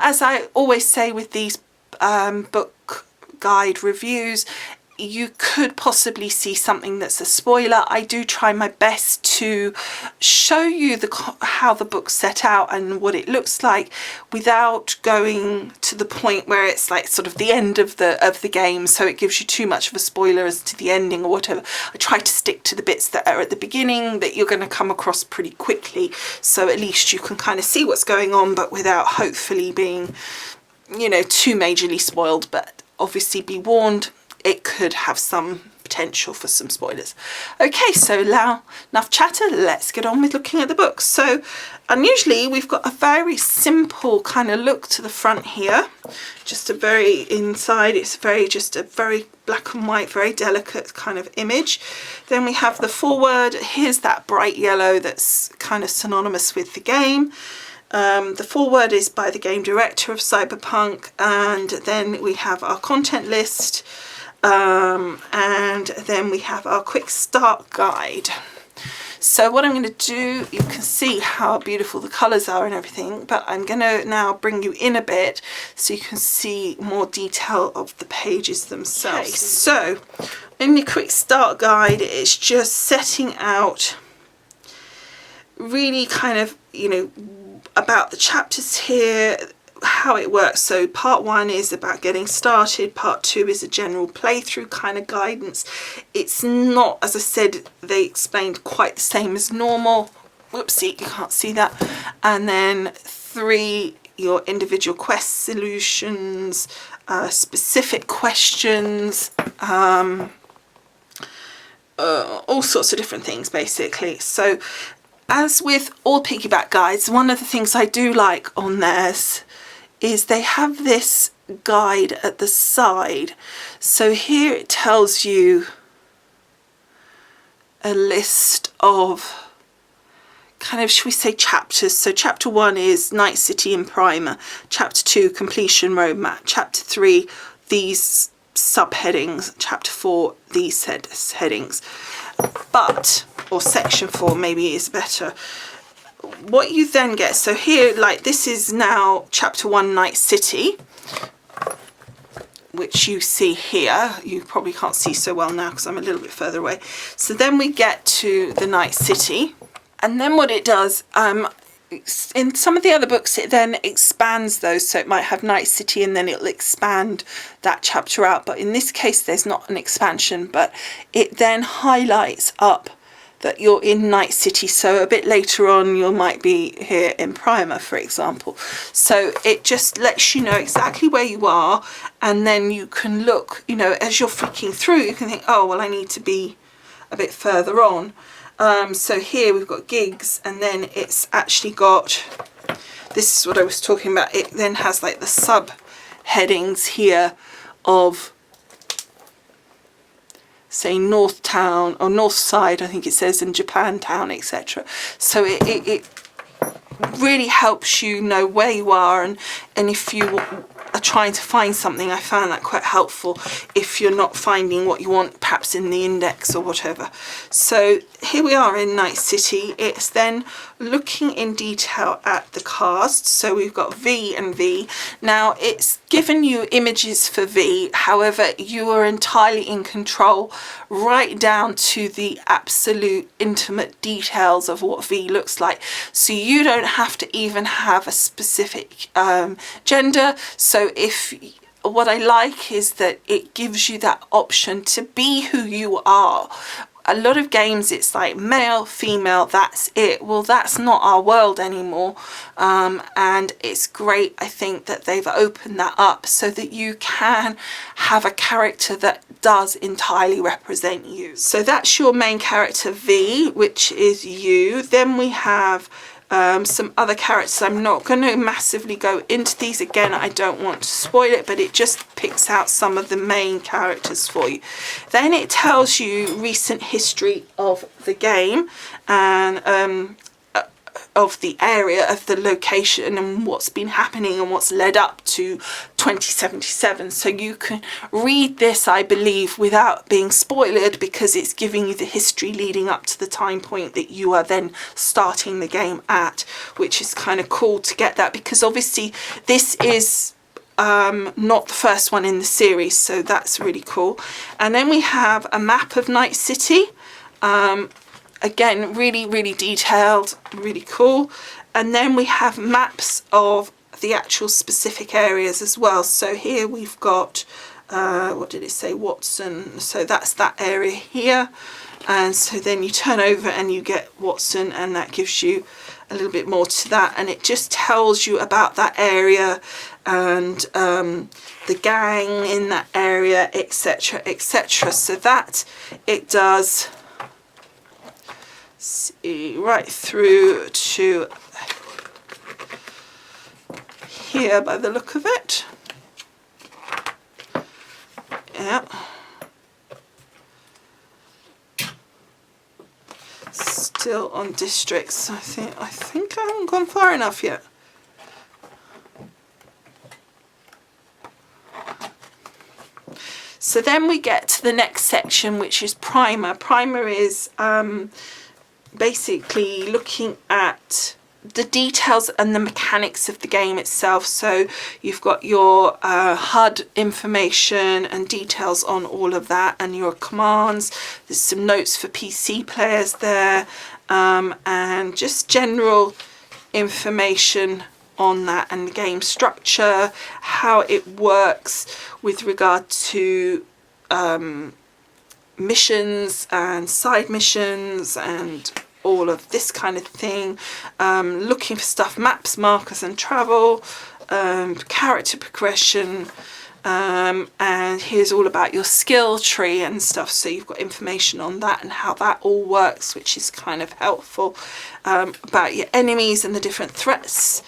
as I always say with these book guide reviews, you could possibly see something that's a spoiler. I do try my best to show you how the book's set out and what it looks like without going to the point where it's like sort of the end of the game, so it gives you too much of a spoiler as to the ending or whatever. I try to stick to the bits that are at the beginning that you're going to come across pretty quickly, so at least you can kind of see what's going on, but without hopefully being, you know, too majorly spoiled. But obviously be warned, it could have some potential for some spoilers. Okay, so now enough chatter, let's get on with looking at the book. So unusually we've got a very simple kind of look to the front here, just a very inside, it's very just a very black and white, very delicate kind of image. Then we have the foreword. Here's that bright yellow that's kind of synonymous with the game. The foreword is by the game director of Cyberpunk, and then we have our content list. And then we have our quick start guide. So what I'm going to do, you can see how beautiful the colours are and everything, but I'm going to now bring you in a bit so you can see more detail of the pages themselves. Okay, so in the quick start guide, it's just setting out really kind of, you know, about the chapters here, how it works. So part 1 is about getting started, part 2 is a general playthrough kind of guidance. It's not, as I said, they explained quite the same as normal. Whoopsie, you can't see that. And then 3, your individual quest solutions, specific questions, all sorts of different things basically. So as with all piggyback guides, one of the things I do like on theirs is they have this guide at the side. So here it tells you a list of kind of, should we say, chapters. So chapter 1 is Night City and Primer, chapter 2 completion roadmap, chapter 3 these subheadings, chapter 4 these headings, but, or section 4 maybe is better. What you then get, so here, like this is now chapter 1 Night City, which you see here. You probably can't see so well now because I'm a little bit further away. So then we get to the Night City, and then what it does, in some of the other books it then expands those, so it might have Night City and then it'll expand that chapter out, but in this case there's not an expansion, but it then highlights up that you're in Night City, so a bit later on you might be here in Primer, for example. So it just lets you know exactly where you are, and then you can look, you know, as you're flicking through, you can think, oh well, I need to be a bit further on. So here we've got gigs, and then it's actually got, this is what I was talking about, it then has like the sub headings here of, say, North Town or North Side, I think it says, in Japantown, etc. So it really helps you know where you are, and if you are trying to find something, I found that quite helpful if you're not finding what you want perhaps in the index or whatever. So here we are in Night City. It's then looking in detail at the cast. So we've got V and V. Now it's given you images for V, however you are entirely in control right down to the absolute intimate details of what V looks like. So you don't have to even have a specific gender. So if what I like is that it gives you that option to be who you are. A lot of games it's like male, female, that's it. Well, that's not our world anymore, and it's great, I think, that they've opened that up so that you can have a character that does entirely represent you. So that's your main character V, which is you. Then we have some other characters. I'm not going to massively go into these again, I don't want to spoil it, but it just picks out some of the main characters for you. Then it tells you recent history of the game, and of the area, of the location, and what's been happening and what's led up to 2077. So you can read this, I believe, without being spoiled, because it's giving you the history leading up to the time point that you are then starting the game at, which is kind of cool to get that, because obviously this is not the first one in the series, so that's really cool. And then we have a map of Night City. Again, really detailed, really cool. And then we have maps of the actual specific areas as well. So here we've got, what did it say, Watson. So that's that area here. And so then you turn over and you get Watson, and that gives you a little bit more to that. And it just tells you about that area and the gang in that area, etc, etc. So that it does see right through to here by the look of it. Yeah. Still on districts. I think I haven't gone far enough yet. So then we get to the next section, which is primer. Primer is basically looking at the details and the mechanics of the game itself. So you've got your HUD information and details on all of that, and your commands. There's some notes for PC players there, and just general information on that, and the game structure, how it works with regard to missions and side missions and all of this kind of thing. Looking for stuff, maps, markers and travel, character progression, and here's all about your skill tree and stuff. So you've got information on that and how that all works, which is kind of helpful, about your enemies and the different threats,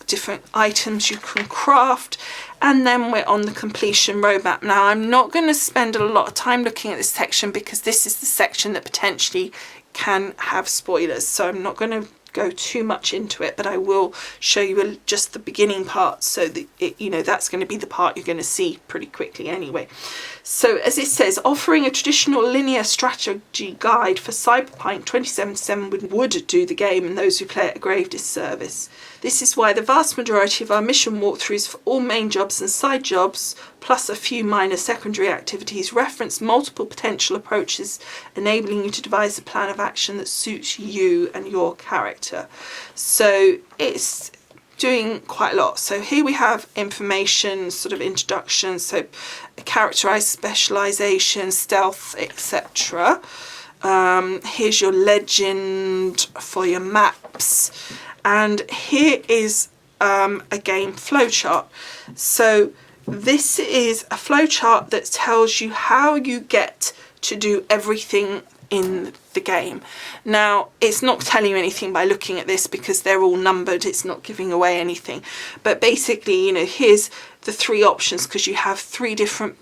different items you can craft. And then we're on the completion roadmap. Now, I'm not going to spend a lot of time looking at this section, because this is the section that potentially can have spoilers, so I'm not going to go too much into it, but I will show you just the beginning part, so that you know, that's going to be the part you're going to see pretty quickly anyway. So as it says, offering a traditional linear strategy guide for Cyberpunk 2077 would do the game and those who play it a grave disservice. This is why the vast majority of our mission walkthroughs for all main jobs and side jobs, plus a few minor secondary activities, reference multiple potential approaches, enabling you to devise a plan of action that suits you and your character. So it's doing quite a lot. So here we have information, sort of introduction, so characterized specialization, stealth, etc. Here's your legend for your maps. And here is a game flowchart. So this is a flowchart that tells you how you get to do everything in the game. Now, it's not telling you anything by looking at this, because they're all numbered. It's not giving away anything. But basically, you know, here's the three options, because you have three different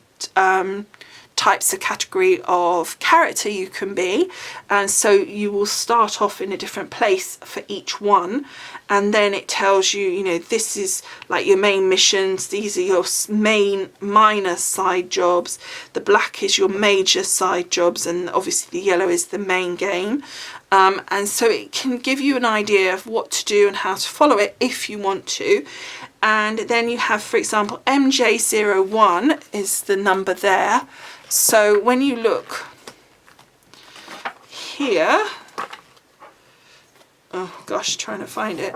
types of category of character you can be, and so you will start off in a different place for each one, and then it tells you, you know, this is like your main missions, these are your main minor side jobs, the black is your major side jobs, and obviously the yellow is the main game. And so it can give you an idea of what to do and how to follow it if you want to. And then you have, for example, MJ01 is the number there. So when you look here, oh gosh, trying to find it.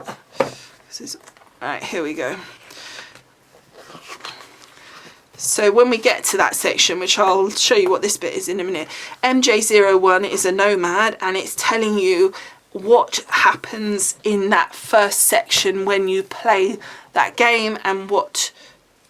This is, right, here we go. So when we get to that section, which I'll show you what this bit is in a minute, MJ01 is a nomad, and it's telling you what happens in that first section when you play that game, and what,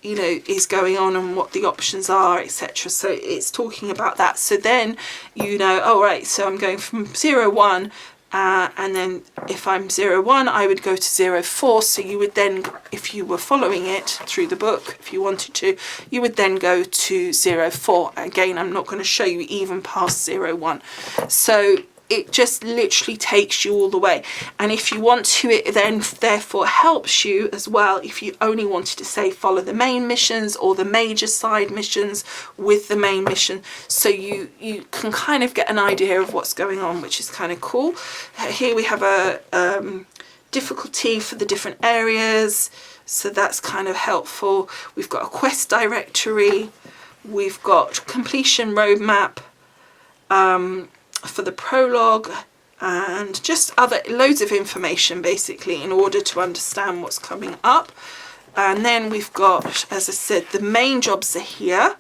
you know, is going on and what the options are, etc. So it's talking about that. So then you know, oh right, so I'm going from 01, and then if I'm 01, I would go to 04. So you would then, if you were following it through the book, if you wanted to, you would then go to 04. Again, I'm not going to show you even past 01. So it just literally takes you all the way. And if you want to, it then therefore helps you as well if you only wanted to say follow the main missions or the major side missions with the main mission, so you can kind of get an idea of what's going on, which is kind of cool. Here we have a difficulty for the different areas, so that's kind of helpful. We've got a quest directory, we've got completion roadmap for the prologue, and just other loads of information basically in order to understand what's coming up. And then we've got, as I said, the main jobs are here,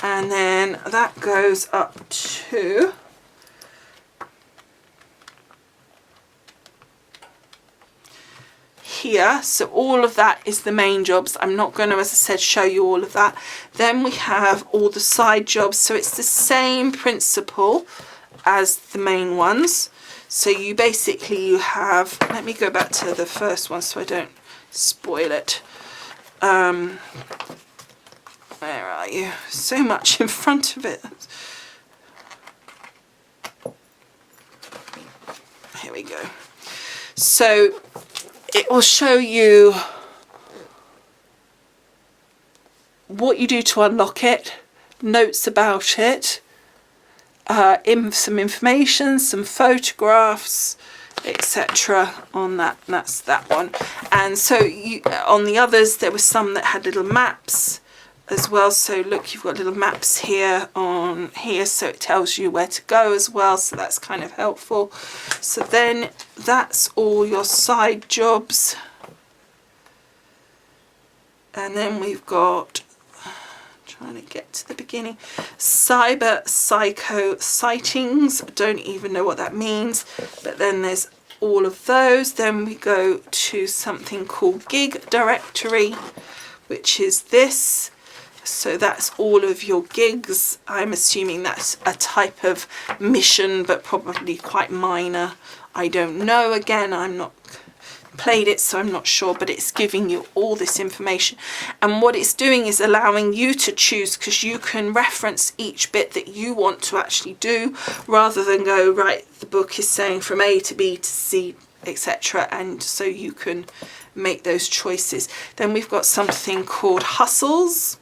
and then that goes up to here. So all of that is the main jobs. I'm not going to, as I said, show you all of that. Then we have all the side jobs, so it's the same principle as the main ones. So you basically, you have, let me go back to the first one so I don't spoil it. Where are you? So much in front of it. Here we go. So it will show you what you do to unlock it, notes about it, some information, some photographs, etc. on that. And that's that one. And so on the others, there were some that had little maps as well. So look, you've got little maps here on here, so it tells you where to go as well. So that's kind of helpful. So then that's all your side jobs. And then we've got, trying to get to the beginning, cyber psycho sightings. I don't even know what that means, but then there's all of those. Then we go to something called gig directory, which is this. So that's all of your gigs. I'm assuming that's a type of mission, but probably quite minor. I don't know. Again, I'm not played it, so I'm not sure, but it's giving you all this information. And what it's doing is allowing you to choose, because you can reference each bit that you want to actually do, rather than go, right, the book is saying from A to B to C, etc. And so you can make those choices. Then we've got something called hustles,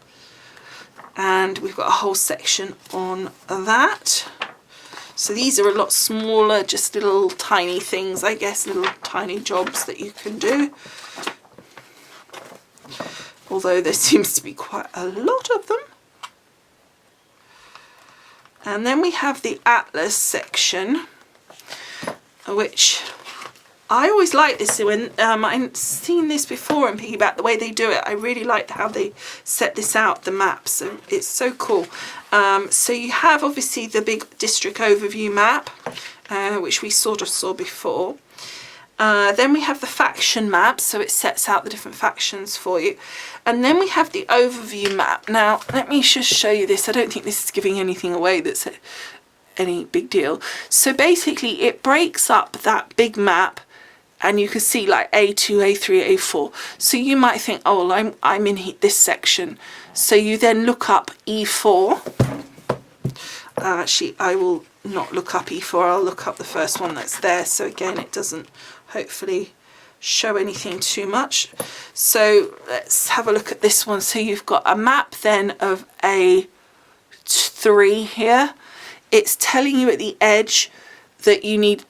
and we've got a whole section on that. So these are a lot smaller, just little tiny things, I guess, little tiny jobs that you can do. Although there seems to be quite a lot of them. And then we have the Atlas section, which I always like this. When I've seen this before in Piggyback, the way they do it, I really liked how they set this out, the maps. So it's so cool. So you have obviously the big district overview map, which we sort of saw before. Then we have the faction map, so it sets out the different factions for you. And then we have the overview map. Now, let me just show you this. I don't think this is giving anything away that's any big deal. So basically, it breaks up that big map, and you can see like A2, A3, A4. So you might think, oh, well, I'm in this section. So you then look up E4. Actually, I will not look up E4. I'll look up the first one that's there. So again, it doesn't hopefully show anything too much. So let's have a look at this one. So you've got a map then of A3 here. It's telling you at the edge that you need,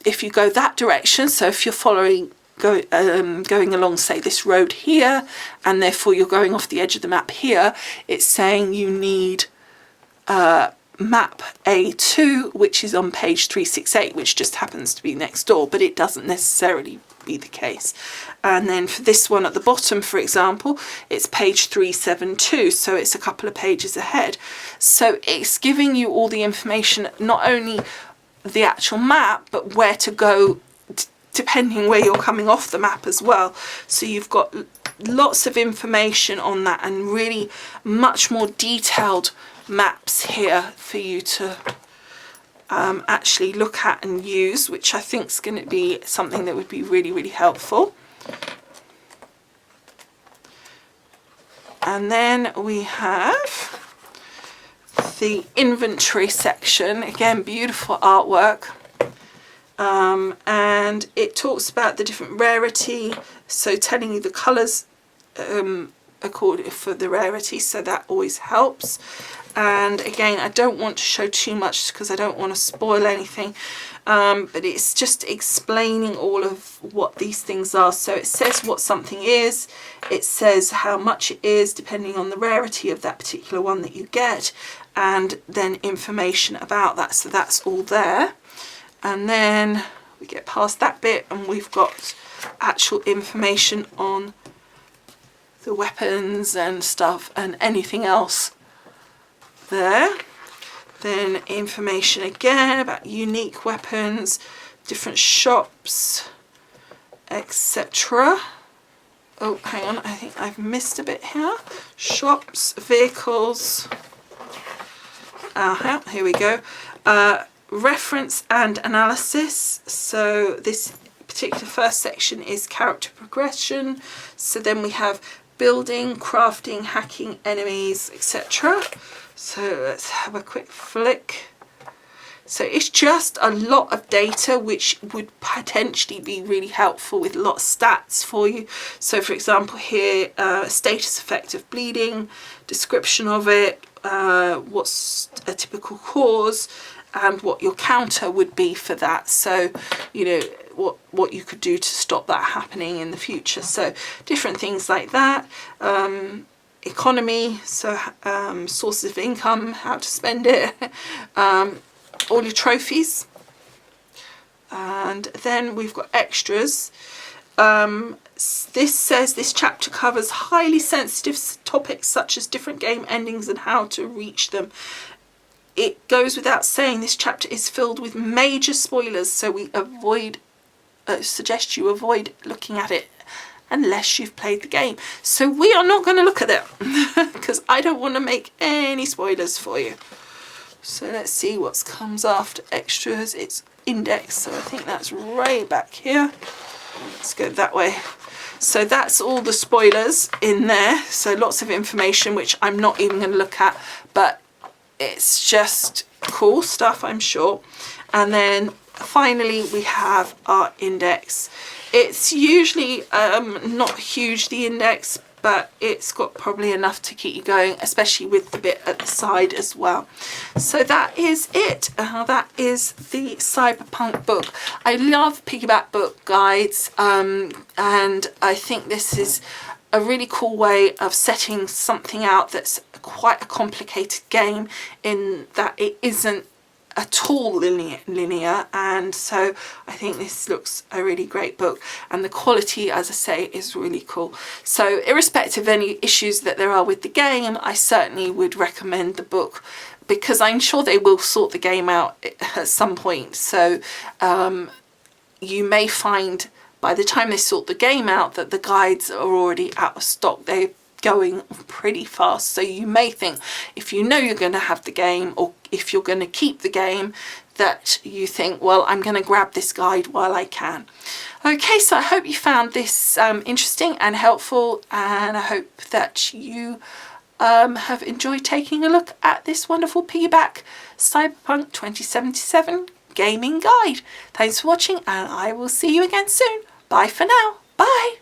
if you go that direction, so if you're following, going along, say, this road here, and therefore you're going off the edge of the map here, it's saying you need map A2, which is on page 368, which just happens to be next door, but it doesn't necessarily be the case. And then for this one at the bottom, for example, it's page 372, so it's a couple of pages ahead. So it's giving you all the information, not only the actual map, but where to go depending where you're coming off the map as well. So you've got lots of information on that, and really much more detailed maps here for you to actually look at and use, which I think is going to be something that would be really, really helpful. And then we have the inventory section. Again, beautiful artwork. And it talks about the different rarity, so telling you the colours according for the rarity, so that always helps. And again, I don't want to show too much because I don't want to spoil anything, but it's just explaining all of what these things are. So it says what something is, it says how much it is depending on the rarity of that particular one that you get, and then information about that. So that's all there. And then we get past that bit and we've got actual information on the weapons and stuff and anything else there. Then information again about unique weapons, different shops, etc. Oh, hang on, I think I've missed a bit here. Shops, vehicles. Here we go. Reference and analysis. So this particular first section is character progression. So then we have building, crafting, hacking, enemies, etc. So let's have a quick flick. So it's just a lot of data which would potentially be really helpful with a lot of stats for you. So for example here, status effect of bleeding, description of it, what's a typical cause, and what your counter would be for that. So, you know, what you could do to stop that happening in the future. So different things like that. Economy, so sources of income, how to spend it, all your trophies. And then we've got extras. This says this chapter covers highly sensitive topics such as different game endings and how to reach them. It goes without saying this chapter is filled with major spoilers, so we suggest you avoid looking at it unless you've played the game. So we are not going to look at it because I don't want to make any spoilers for you. So let's see what comes after extras. It's index, so I think that's right back here. Let's go that way. So that's all the spoilers in there. So lots of information which I'm not even going to look at, but it's just cool stuff, I'm sure. And then finally we have our index. It's usually not huge, the index, but it's got probably enough to keep you going, especially with the bit at the side as well. So that is it. That is the Cyberpunk book. I love Piggyback book guides, and I think this is a really cool way of setting something out that's quite a complicated game, in that it isn't at all linear, and so I think this looks a really great book, and the quality, as I say, is really cool. So irrespective of any issues that there are with the game, I certainly would recommend the book, because I'm sure they will sort the game out at some point. So you may find by the time they sort the game out that the guides are already out of stock. They're going pretty fast, so you may think, if you know you're going to have the game, or if you're going to keep the game, that you think, well, I'm going to grab this guide while I can. Okay, so I hope you found this interesting and helpful, and I hope that you have enjoyed taking a look at this wonderful Piggyback Cyberpunk 2077 gaming guide. Thanks for watching, and I will see you again soon. Bye for now. Bye.